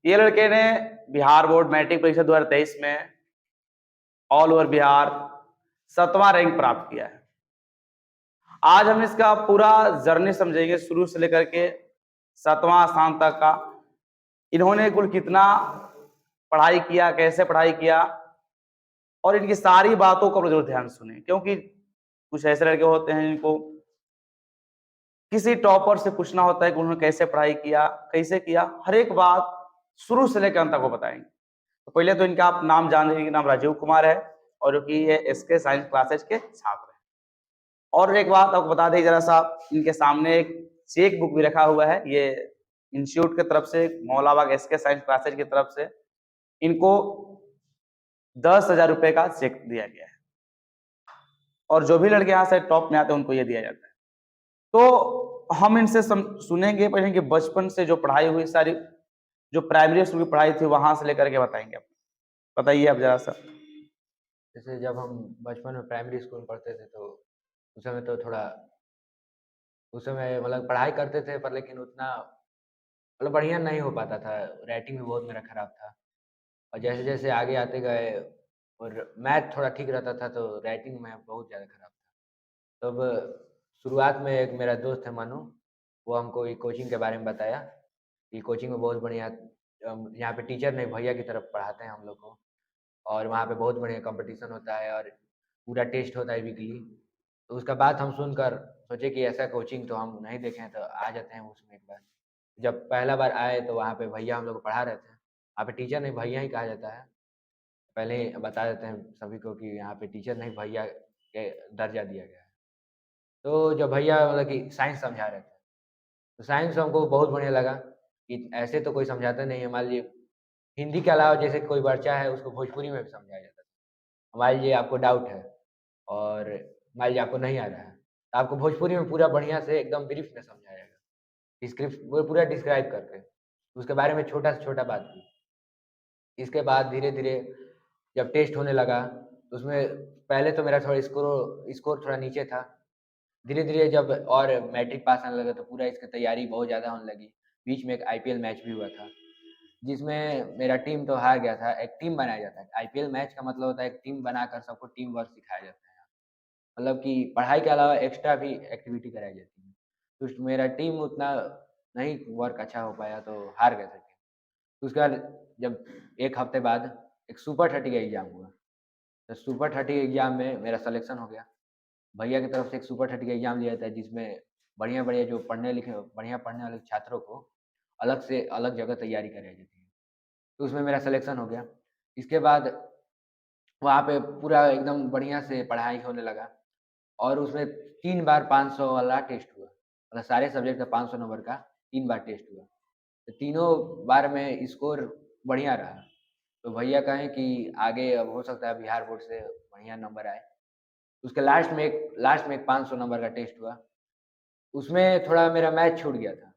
ये लड़के ने बिहार बोर्ड मैट्रिक परीक्षा 2023 में ऑल ओवर बिहार 7वां रैंक प्राप्त किया है। आज हम इसका पूरा जर्नी समझेंगे, शुरू से लेकर के 7वां स्थान तक का। इन्होंने कुल कितना पढ़ाई किया, कैसे पढ़ाई किया, और इनकी सारी बातों को जरूर ध्यान सुने, क्योंकि कुछ ऐसे लड़के होते हैं इनको किसी टॉपर से पूछना होता है कि उन्होंने कैसे पढ़ाई किया, कैसे किया, हर एक बात शुरू से लेकर अंत तक वो बताएंगे। तो पहले तो इनका आप नाम जान लीजिए, नाम राजीव कुमार है और जो कि ये एसके साइंस क्लासेज के छात्र हैं। और एक बात आपको बता दें जरा सा, इनके सामने एक चेक बुक भी रखा हुआ है। ये इंस्टीट्यूट की तरफ से, मौलाबाग एसके साइंस क्लासेज की तरफ से इनको 10,000 रुपए का चेक दिया गया है, और जो भी लड़के यहाँ से टॉप में आते हैं उनको ये दिया जाता है। तो हम इनसे सुनेंगे पहले कि बचपन से जो पढ़ाई हुई, सारी जो प्राइमरी स्कूल की पढ़ाई थी वहां से लेकर के बताएंगे। बताइए आप जरा सा। जैसे जब हम बचपन में प्राइमरी स्कूल में पढ़ते थे तो उस समय तो थोड़ा उस समय मतलब पढ़ाई करते थे पर लेकिन उतना मतलब बढ़िया नहीं हो पाता था। राइटिंग भी बहुत मेरा खराब था और जैसे जैसे आगे आते गए और मैथ थोड़ा ठीक रहता था तो राइटिंग में बहुत ज़्यादा खराब था। तब शुरुआत में एक मेरा दोस्त है मनु, वो हमको ये कोचिंग के बारे में बताया कि कोचिंग में बहुत बढ़िया यहाँ पे टीचर नहीं भैया की तरफ पढ़ाते हैं हम लोग को, और वहाँ पे बहुत बढ़िया कंपटीशन होता है और पूरा टेस्ट होता है वीकली। तो उसका बात हम सुनकर सोचे कि ऐसा कोचिंग तो हम नहीं देखे हैं, तो आ जाते हैं उसमें एक बार। जब पहला बार आए तो वहाँ पे भैया हम लोग को पढ़ा रहे थे। वहाँ पे टीचर नहीं भैया ही कहा जाता है। पहले ही बता देते हैं सभी को कि यहाँ पे टीचर नहीं भैया के दर्जा दिया गया है। तो जब भैया मतलब कि साइंस समझा रहे थे, तो साइंस हमको बहुत बढ़िया लगा कि ऐसे तो कोई समझाता नहीं है। मान लीजिए हिंदी के अलावा जैसे कोई वर्चा है उसको भोजपुरी में भी समझाया जाता है। मान लीजिए आपको डाउट है और मान लीजिए आपको नहीं आ रहा है, तो आपको भोजपुरी में पूरा बढ़िया से एकदम ब्रीफ में समझाया जाएगा। डिस्क्रिप्श वो पूरा डिस्क्राइब करके, उसके बारे में छोटा से छोटा बात भी। इसके बाद धीरे-धीरे जब टेस्ट होने लगा, तो उसमें पहले तो मेरा थोड़ा स्कोर थोड़ा नीचे था। धीरे-धीरे जब और मैट्रिक पास आने लगा तो पूरा इसकी तैयारी बहुत ज़्यादा होने लगी। बीच में एक आईपीएल मैच भी हुआ था, जिसमें मेरा टीम तो हार गया था। एक टीम बनाया जाता है। आईपीएल मैच का मतलब होता है एक टीम बनाकर सबको टीम वर्क सिखाया जाता है। मतलब कि पढ़ाई के अलावा एक्स्ट्रा भी एक्टिविटी कराई जाती है। तो उस मेरा टीम उतना नहीं वर्क अच्छा हो पाया तो हार गए थे टीम। उसके बाद जब 1 हफ्ते बाद एक सुपर 30 का एग्ज़ाम हुआ। तो सुपर 30 एग्ज़ाम में मेरा सिलेक्शन हो गया। भैया की तरफ से एक सुपर 30 का एग्ज़ाम लिया जाता है जिसमें बढ़िया-बढ़िया जो पढ़ने लिखे बढ़िया पढ़ने वाले छात्रों को अलग से अलग जगह तैयारी कराई जाती है। तो उसमें मेरा सिलेक्शन हो गया। इसके बाद वहाँ पे पूरा एकदम बढ़िया से पढ़ाई होने लगा और उसमें 3 बार 500 वाला टेस्ट हुआ। मतलब सारे सब्जेक्ट का 500 नंबर का 3 बार टेस्ट हुआ। तो तीनों बार में स्कोर बढ़िया रहा। तो भैया कहें कि आगे अब हो सकता है बिहार बोर्ड से बढ़िया नंबर आए। उसके लास्ट में एक 500 नंबर का टेस्ट हुआ। उसमें थोड़ा मेरा मैथ छूट गया था,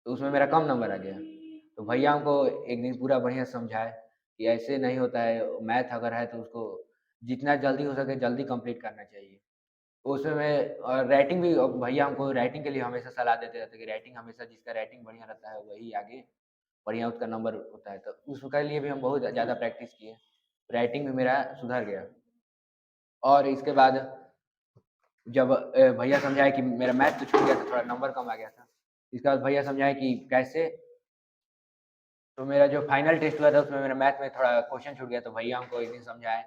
तो उसमें मेरा कम नंबर आ गया। तो भैया हमको एक दिन पूरा बढ़िया समझाए कि ऐसे नहीं होता है, मैथ अगर है तो उसको जितना जल्दी हो सके जल्दी कंप्लीट करना चाहिए। तो उसमें मैं राइटिंग भी भैया हमको राइटिंग के लिए हमेशा सलाह देते रहते हैं कि राइटिंग हमेशा जिसका राइटिंग बढ़िया रहता है वही आगे बढ़िया उसका नंबर होता है। तो उसके लिए भी हम बहुत ज़्यादा प्रैक्टिस किए। राइटिंग भी मेरा सुधर गया और इसके बाद जब भैया समझाए कि मेरा मैथ तो छूट गया था, थोड़ा नंबर कम आ गया था। इसके बाद भैया समझाए कि कैसे, तो मेरा जो फाइनल टेस्ट हुआ था उसमें मेरा मैथ में थोड़ा क्वेश्चन छूट गया, तो भैया हमको एक दिन समझाए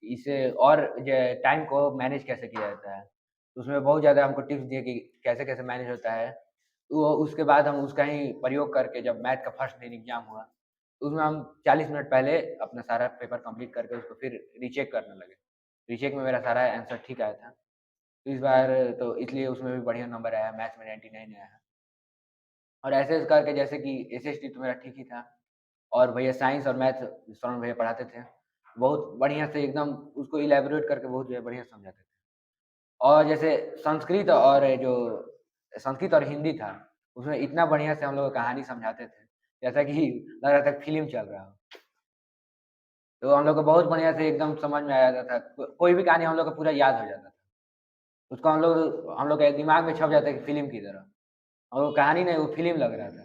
कि इसे और जो टाइम को मैनेज कैसे किया जाता है। तो उसमें बहुत ज़्यादा हमको टिप्स दिए कि कैसे-कैसे मैनेज होता है। तो उसके बाद हम उसका ही प्रयोग करके जब मैथ का फर्स्ट दिन एग्ज़ाम हुआ, तो उसमें हम 40 मिनट पहले अपना सारा पेपर कंप्लीट करके उसको फिर रीचेक करने लगे। रीचेक में मेरा सारा आंसर ठीक आया था। तो इस बार तो इसलिए उसमें भी बढ़िया नंबर आया, मैथ्स में 99 आया है। और ऐसे करके जैसे कि एसएसटी तो मेरा ठीक ही था और भैया साइंस और मैथ शरण भैया पढ़ाते थे। बहुत बढ़िया से एकदम उसको इलैबोरेट करके बहुत जो है बढ़िया समझाते थे। और जैसे संस्कृत और हिंदी था, उसमें इतना बढ़िया से हम लोग को कहानी समझाते थे, जैसा कि लग रहा था फ़िल्म चल रहा हो। तो हम लोग को बहुत बढ़िया से एकदम समझ में आ जाता था। कोई भी कहानी हम लोग को पूरा याद हो जाता था। उसको हम लोग के दिमाग में छप जाता है कि फ़िल्म की तरह। और वो कहानी नहीं, वो फ़िल्म लग रहा था।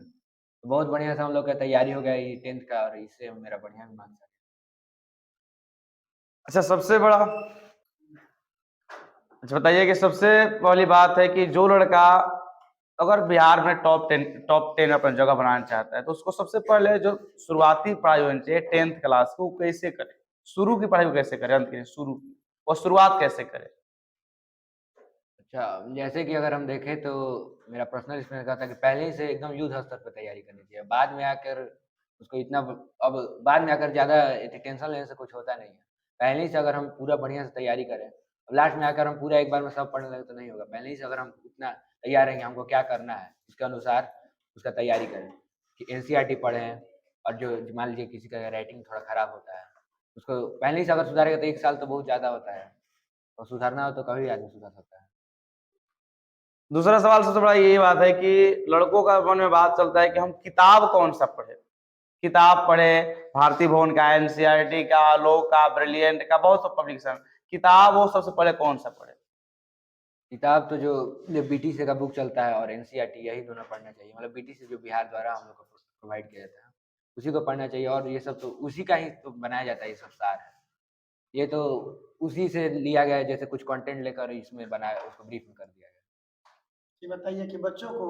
तो बहुत बढ़िया से हम लोग का तैयारी हो गया ये 10th का, और इससे मेरा बढ़िया भी मार्क्स आ गया। अच्छा, सबसे बड़ा अच्छा बताइए कि सबसे पहली बात है कि जो लड़का अगर बिहार में टॉप 10 अपना जगह बनाना चाहता है तो उसको सबसे पहले जो शुरुआती पढ़ाई होनी चाहिए 10th क्लास को, वो कैसे करे? शुरू की पढ़ाई को कैसे करे? अंत की शुरू की और शुरुआत कैसे करे? अच्छा, जैसे कि अगर हम देखें तो मेरा पर्सनल एक्सपीरियंस कहता है कि पहले ही से एकदम युद्ध स्तर पर तैयारी करनी चाहिए। बाद में आकर उसको इतना अब बाद में आकर ज़्यादा टेंशन लेने से कुछ होता नहीं है। पहले ही से अगर हम पूरा बढ़िया से तैयारी करें, अब लास्ट में आकर हम पूरा एक बार में सब पढ़ने लगे तो नहीं होगा। पहले ही से अगर हम उतना तैयार हैं कि हमको क्या करना है, उसके अनुसार उसका तैयारी करें कि एनसीईआरटी पढ़ें, और जो मान लीजिए किसी का राइटिंग थोड़ा खराब होता है, उसको पहले ही से अगर सुधारेगा तो 1 साल तो बहुत ज़्यादा होता है, और सुधारना हो तो कभी भी आदमी सुधार सकता है। दूसरा सवाल सबसे बड़ा यही बात है कि लड़कों का मन में बात चलता है कि हम किताब कौन सा पढ़े? किताब पढ़े, भारती भवन का, एनसीईआरटी का, आलोक का, ब्रिलियंट का, बहुत सब पब्लिकेशन किताब, वो सबसे पहले कौन सा पढ़े? किताब तो जो बीटीसी का बुक चलता है और एनसीईआरटी, यही दोनों पढ़ना चाहिए। मतलब बीटीसी जो बिहार द्वारा हम लोग को प्रोवाइड किया जाता है, उसी को पढ़ना चाहिए, और ये सब तो उसी का ही तो बनाया जाता है, ये सब सार है। ये तो उसी से लिया गया है, जैसे कुछ कंटेंट लेकर इसमें बनाया, उसको ब्रीफ में कर दिया गया। ये बताइए कि बच्चों को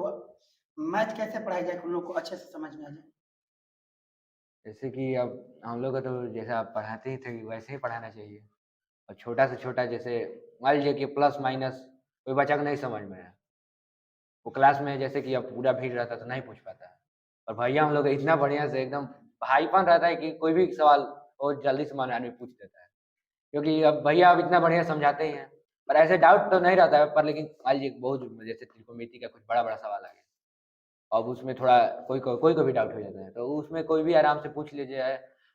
मैथ कैसे पढ़ाया जाए कि उन लोग को अच्छे से समझ में आ जाए? जैसे कि अब हम लोग को तो जैसे आप पढ़ाते ही थे वैसे ही पढ़ाना चाहिए, और छोटा से छोटा जैसे मान लीजिए कि प्लस माइनस कोई बच्चा को नहीं समझ में है, वो क्लास में जैसे कि अब पूरा भीड़ रहता है तो नहीं पूछ पाता है। और भैया हम लोग इतना बढ़िया से एकदम भाईपन रहता है कि कोई भी सवाल बहुत जल्दी से मन आदमी पूछ देता है। क्योंकि अब भैया अब इतना बढ़िया समझाते ही हैं। पर ऐसे डाउट तो नहीं रहता है, पर लेकिन मान लीजिए बहुत जैसे त्रिकोणमिति का कुछ बड़ा-बड़ा सवाल आ गया। अब उसमें थोड़ा कोई को भी डाउट हो जाता है। तो उसमें कोई भी आराम से पूछ लीजिए,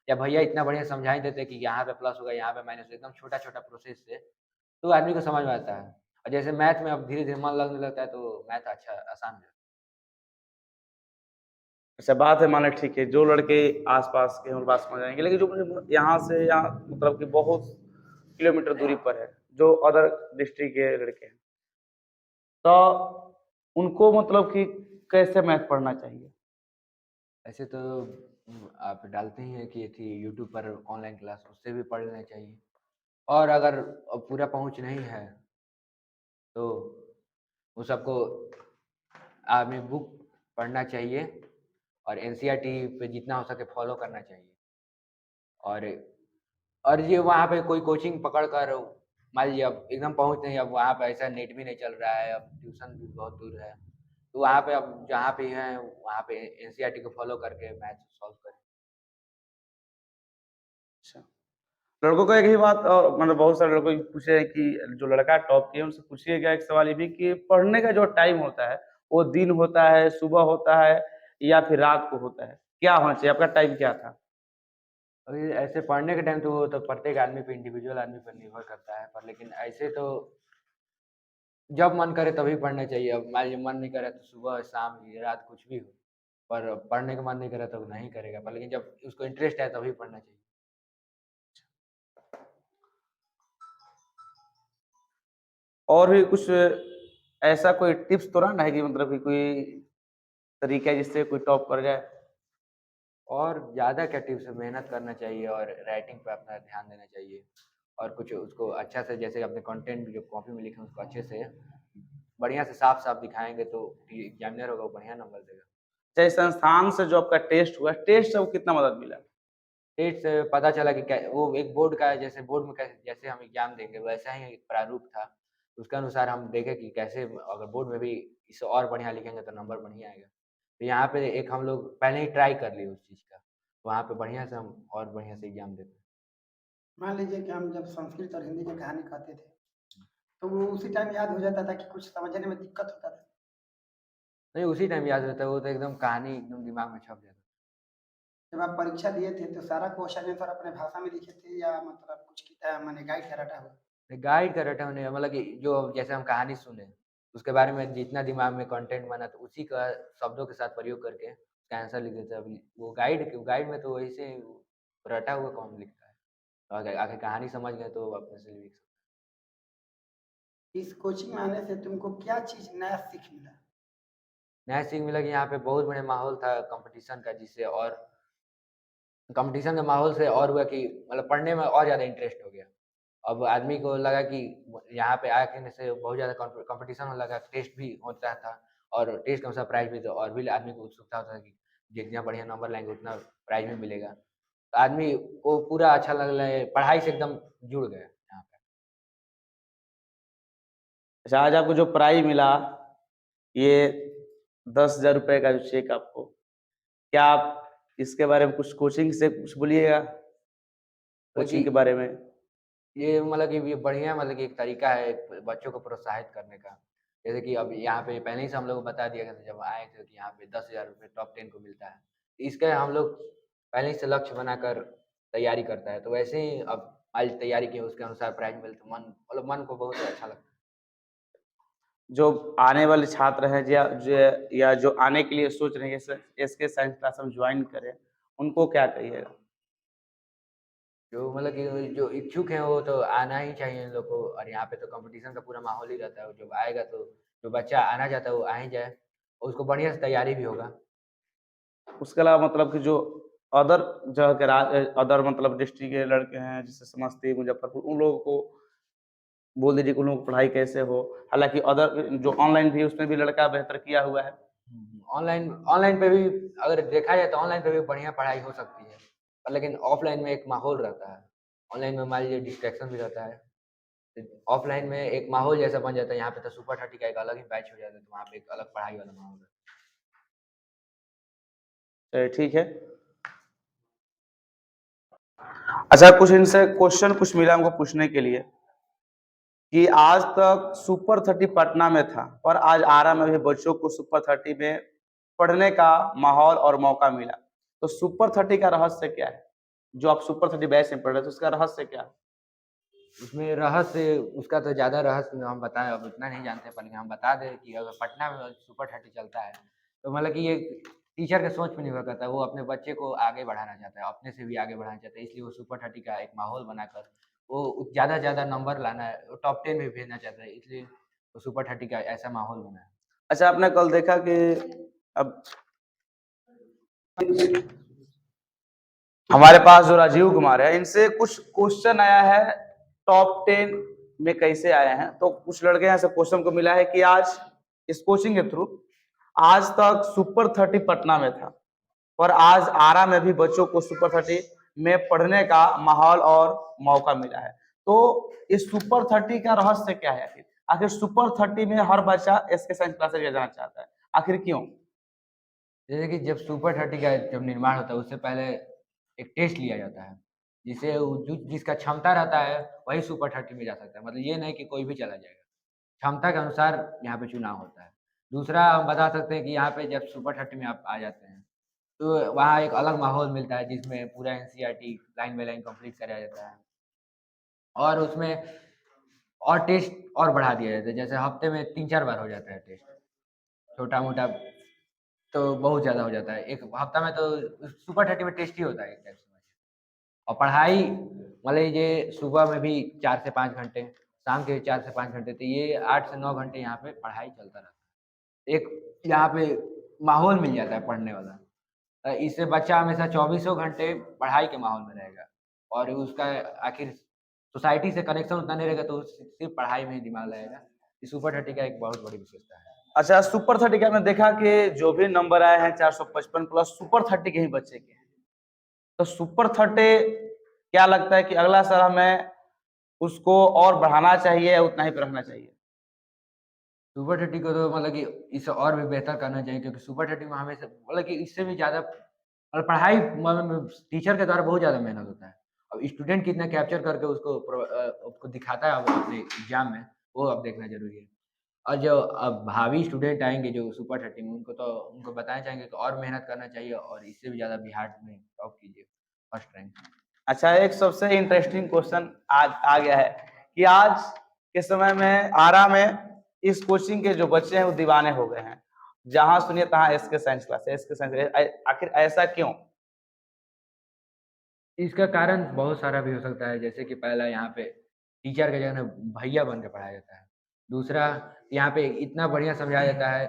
या भैया इतना बढ़िया समझा ही देते हैं कि यहाँ पे प्लस होगा, यहाँ पे माइनस होगा, एकदम छोटा-छोटा प्रोसेस से, तो आदमी को समझ में आता है। और जैसे मैथ में अब धीरे-धीरे मन लगने लगता है तो मैथ अच्छा आसान हो जाता है। अच्छा, बात है, मान लें ठीक है, जो लड़के आस-पास के हैं उनके पास समझ आएँगे, लेकिन जो यहाँ से यहाँ मतलब कि बहुत किलोमीटर दूरी पर है, जो अदर डिस्ट्रिक्ट के लड़के हैं, तो उनको मतलब कि कैसे मैथ पढ़ना चाहिए? ऐसे तो आप डालते ही हैं कि थी यूट्यूब पर ऑनलाइन क्लास, उससे भी पढ़ लेना चाहिए। और अगर पूरा पहुँच नहीं है, तो उस सबको आदमी बुक पढ़ना चाहिए, और एनसीईआरटी पे जितना हो सके फॉलो करना चाहिए। और ये वहाँ पे कोई कोचिंग पकड़ कर मान लीजिए अब एकदम पहुँच नहीं, अब वहाँ पे ऐसा नेट भी नहीं चल रहा है, अब ट्यूशन भी बहुत दूर है। तो वहाँ पे अब जहाँ पे हैं, वहाँ पे एनसीईआरटी को फॉलो करके मैथ सॉल्व करें। अच्छा, लड़कों का एक ही बात, और मतलब बहुत सारे लड़कों से पूछे हैं कि जो लड़का टॉप किए उनसे पूछिएगा एक सवाल ये भी कि पढ़ने का जो टाइम होता है, वो दिन होता है, सुबह होता है या फिर रात को होता है? क्या होना चाहिए? आपका टाइम क्या था? अभी ऐसे पढ़ने के टाइम तो वो तो प्रत्येक आदमी पे इंडिविजुअल आदमी पर निर्भर करता है, पर लेकिन ऐसे तो जब मन करे तभी पढ़ना चाहिए। अब मान लीजिए मन नहीं करे तो सुबह, शाम या रात कुछ भी हो, पर पढ़ने का मन नहीं करे तो नहीं करेगा, पर लेकिन जब उसको इंटरेस्ट है तभी पढ़ना चाहिए। और भी कुछ ऐसा कोई टिप्स तो ना है कि मतलब कि कोई तरीका है जिससे कोई टॉप कर जाए? और ज़्यादा क्या टिप्स है, मेहनत करना चाहिए और राइटिंग पे अपना ध्यान देना चाहिए, और कुछ उसको अच्छा से जैसे अपने कंटेंट जो कॉपी में लिखे उसको अच्छे से बढ़िया से साफ-साफ दिखाएँगे तो एग्ज़ामिनर होगा वो बढ़िया नंबर देगा। चाहे संस्थान से जो आपका टेस्ट हुआ, टेस्ट से वो कितना मदद मिला? डेट से पता चला कि कै वो एक बोर्ड का है, जैसे बोर्ड में कैसे जैसे हम एग्ज़ाम देंगे वैसा ही एक प्रारूप था। उसके अनुसार हम देखे कि कैसे अगर बोर्ड में भी इससे और बढ़िया लिखेंगे तो नंबर बढ़िया आएगा। तो यहाँ पे एक हम लोग पहले ही ट्राई कर लिए उस चीज़ का, वहाँ पे बढ़िया से हम और बढ़िया से एग्ज़ाम देते हैं। मान लीजिए कि हम जब संस्कृत और हिंदी की कहानी कहते थे, तो वो उसी टाइम याद हो जाता था कि कुछ समझने में दिक्कत होता था। नहीं, उसी टाइम याद रहता है, वो तो एकदम कहानी एकदम दिमाग में छप जाता है। जब आप परीक्षा दिए थे तो सारा क्वेश्चन आंसर अपने भाषा में लिखे थे या मतलब कुछ किताब माने गाइड का रटा हुआ? गाइड का रटा होने मतलब कि जो जैसे हम कहानी सुने, उसके बारे में जितना दिमाग में कंटेंट बना तो उसी का शब्दों के साथ प्रयोग करके उसका आंसर लिख देते हैं। अभी वो गाइड में तो वैसे रटा हुआ कौन लिखता है? तो आगे आगे कहानी समझ गए तो अपने से लिख सकते हैं। इस कोचिंग में आने से तुमको क्या चीज़ नया सीख मिला? नया सीख मिला कि यहाँ पे बहुत बढ़िया माहौल था कंपटीशन का, जिससे और कंपटीशन के माहौल से और हुआ कि मतलब पढ़ने में और ज़्यादा इंटरेस्ट हो गया। अब आदमी को लगा कि यहाँ पे आने से बहुत ज़्यादा कंपटीशन होने लगा, टेस्ट भी होता था और टेस्ट के अनुसार प्राइज़ भी, तो और भी आदमी को उत्सुकता होता था कि जितना बढ़िया नंबर लाएँगे उतना प्राइज़ भी मिलेगा। तो आदमी को पूरा अच्छा लगने लगा, पढ़ाई से एकदम जुड़ गया यहाँ पे। अच्छा, आज आपको जो प्राइज मिला, ये 10,000 रुपए का जो चेक आपको, क्या आप इसके बारे में कुछ कोचिंग से कुछ बोलिएगा? कोचिंग के बारे में? ये मतलब कि ये बढ़िया मतलब कि एक तरीका है बच्चों को प्रोत्साहित करने का। जैसे कि अब यहाँ पे पहले ही से हम लोग को बता दिया गया था जब आए थे कि यहाँ पे 10,000 रुपए टॉप 10 को मिलता है। इसका हम लोग पहले ही से लक्ष्य बनाकर तैयारी करता है। तो वैसे ही अब आज तैयारी की उसके अनुसार प्राइज़ मिले तो मन को बहुत अच्छा लगता है। जो आने वाले छात्र हैं या जो आने के लिए सोच रहे हैं एसके साइंस क्लास हम ज्वाइन करें, उनको क्या कहिएगा? जो मतलब कि जो इच्छुक हैं वो तो आना ही चाहिए इन लोग को, और यहाँ पे तो कॉम्पिटिशन का पूरा माहौल ही रहता है। जो आएगा तो जो बच्चा आना चाहता है वो आ ही जाए और उसको बढ़िया से तैयारी भी होगा। उसके अलावा मतलब कि जो अदर जगह के अदर मतलब डिस्ट्रिक्ट के लड़के हैं, जैसे समस्तीपुर, मुजफ्फरपुर, उन लोगों को बोल दीजिए कि उन लोगों को पढ़ाई कैसे हो? हालाँकि अदर जो ऑनलाइन भी उसमें भी लड़का बेहतर किया हुआ है। ऑनलाइन ऑनलाइन पे भी अगर देखा जाए तो ऑनलाइन पे भी बढ़िया पढ़ाई हो सकती है, पर लेकिन ऑफलाइन में एक माहौल रहता है। ऑनलाइन में मान लीजिए डिस्ट्रैक्शन भी रहता है। ऑफलाइन में एक माहौल जैसा बन जाता है, यहाँ पे तो सुपर 30 का एक अलग ही बैच हो जाता है, तो वहाँ पे एक अलग पढ़ाई वाला माहौल है। चलिए ठीक है। अच्छा, कुछ इनसे क्वेश्चन कुछ मिला हमको पूछने के लिए कि आज तक सुपर 30 पटना में था, पर आज आरा में भी बच्चों को सुपर 30 में पढ़ने का माहौल और मौका मिला। तो सुपर 30 का रहस्य क्या है? जो आप सुपर 30 बैच में पढ़ रहे थे, उसका रहस्य क्या है? उसमें रहस्य उसका तो ज़्यादा रहस्य हम बताएँ अब उतना नहीं जानते, पर लेकिन हम बता दें कि अगर पटना में सुपर 30 चलता है, तो मतलब कि ये टीचर के सोच पे निर्भर करता है। वो अपने बच्चे को आगे बढ़ाना चाहता है, अपने से भी आगे बढ़ाना चाहता है, इसलिए वो सुपर 30 का एक माहौल बनाकर वो ज़्यादा से ज़्यादा नंबर लाना है, वो टॉप 10 में भेजना चाहता है, इसलिए वो सुपर 30 का ऐसा माहौल बना है। अच्छा, आपने कल देखा कि अब हमारे पास जो राजीव कुमार है, इनसे कुछ क्वेश्चन आया है टॉप 10 में कैसे आए हैं। तो कुछ लड़के यहाँ से क्वेश्चन को मिला है कि आज इस कोचिंग के थ्रू आज तक सुपर 30 पटना में था, और आज आरा में भी बच्चों को सुपर 30 में पढ़ने का माहौल और मौका मिला है। तो इस सुपर 30 का रहस्य क्या है? आखिर सुपर 30 में हर बच्चा एसके साइंस क्लासेस जाना चाहता है, आखिर क्यों? जैसे कि जब सुपर 30 का जब निर्माण होता है उससे पहले एक टेस्ट लिया जाता है, जिसे जिसका क्षमता रहता है वही सुपर 30 में जा सकता है। मतलब ये नहीं कि कोई भी चला जाएगा, क्षमता के अनुसार यहाँ पे चुनाव होता है। दूसरा हम बता सकते हैं कि यहाँ पे जब सुपर 30 में आप आ जाते हैं, तो वहाँ एक अलग माहौल मिलता है जिसमें पूरा NCERT line by line complete कराया जाता है। और उसमें और टेस्ट और बढ़ा दिया जाता है, जैसे हफ्ते में 3-4 बार हो जाता है टेस्ट, छोटा-मोटा तो बहुत ज़्यादा हो जाता है। एक हफ्ता में तो सुपर 30 में टेस्ट ही होता है एक टाइप से। और पढ़ाई मान लीजिए सुबह में भी 4 से 5 घंटे, शाम के 4 से 5 घंटे, तो ये 8 से 9 घंटे यहाँ पे पढ़ाई चलता रहता है। एक यहाँ पे माहौल मिल जाता है पढ़ने वाला। इससे बच्चा हमेशा चौबीसों घंटे पढ़ाई के माहौल में रहेगा और उसका आखिर सोसाइटी से कनेक्शन उतना नहीं रहेगा, तो सिर्फ पढ़ाई में ही दिमाग लगेगा। ये सुपर 30 का एक बहुत बड़ी विशेषता है। अच्छा, सुपर 30 का मैं देखा कि जो भी नंबर आए हैं 455 प्लस सुपर 30 के ही बच्चे के हैं। तो सुपर 30 क्या लगता है कि अगला साल हमें उसको और बढ़ाना चाहिए या उतना ही पे रखना चाहिए? सुपर 30 को तो मतलब कि इसे और भी बेहतर करना चाहिए, क्योंकि सुपर 30 में हमेशा मतलब कि इससे भी ज़्यादा और पढ़ाई मतलब टीचर के द्वारा बहुत ज़्यादा मेहनत होता है। अब स्टूडेंट कितना कैप्चर करके उसको दिखाता है अब अपने एग्ज़ाम में, वो अब देखना ज़रूरी है। और जो अब भावी स्टूडेंट आएँगे जो सुपर 30 में, उनको बताना चाहेंगे कि और मेहनत करना चाहिए और इससे भी ज़्यादा बिहार में टॉप कीजिए, फर्स्ट रैंक। अच्छा, एक सबसे इंटरेस्टिंग क्वेश्चन आज आ गया है कि आज के समय में आरा में इस कोचिंग के जो बच्चे हैं वो दीवाने हो गए हैं। जहां सुनिए तहां SK science class, SK science, आखिर ऐसा क्यों? इसका कारण बहुत सारा भी हो सकता है, जैसे कि पहला यहाँ पे टीचर की जगह भैया बन के पढ़ाया जाता है। दूसरा यहाँ पे इतना बढ़िया समझाया जाता है,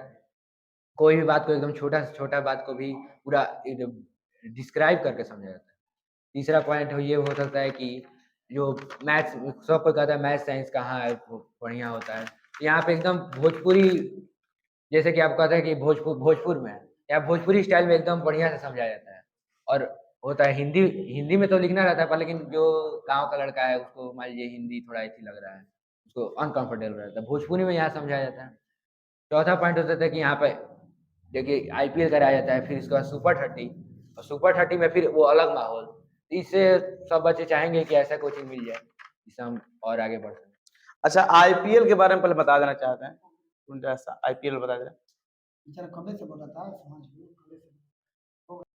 कोई भी बात को एकदम छोटा से छोटा बात को भी पूरा एकदम डिस्क्राइब करके समझाया जाता है। तीसरा पॉइंट ये हो सकता है कि जो मैथ्स सब कोई कहता है मैथ्स साइंस कहाँ है बढ़िया होता है, यहाँ पे एकदम भोजपुरी, जैसे कि आप कहते हैं कि भोजपुर में है, यहाँ भोजपुरी स्टाइल में एकदम बढ़िया से समझाया जाता है। और होता है हिंदी हिंदी में तो लिखना रहता है, पर लेकिन जो गाँव का लड़का है उसको मान लीजिए हिंदी थोड़ा ऐसी लग रहा है, उसको अनकंफर्टेबल रहता है, भोजपुरी में यहाँ समझाया जाता है। चौथा पॉइंट होता है कि यहाँ पे देखिए आईपीएल कराया जाता है, फिर इसके बाद सुपर 30, और सुपर 30 में फिर वो अलग माहौल। इससे सब बच्चे चाहेंगे कि ऐसा कोचिंग मिल जाए जिससे हम और आगे बढ़ सकें। अच्छा, आईपीएल के बारे में पहले बता देना चाहते हैं, आईपीएल बता दें। टीचर कब से बोला था समझ लो।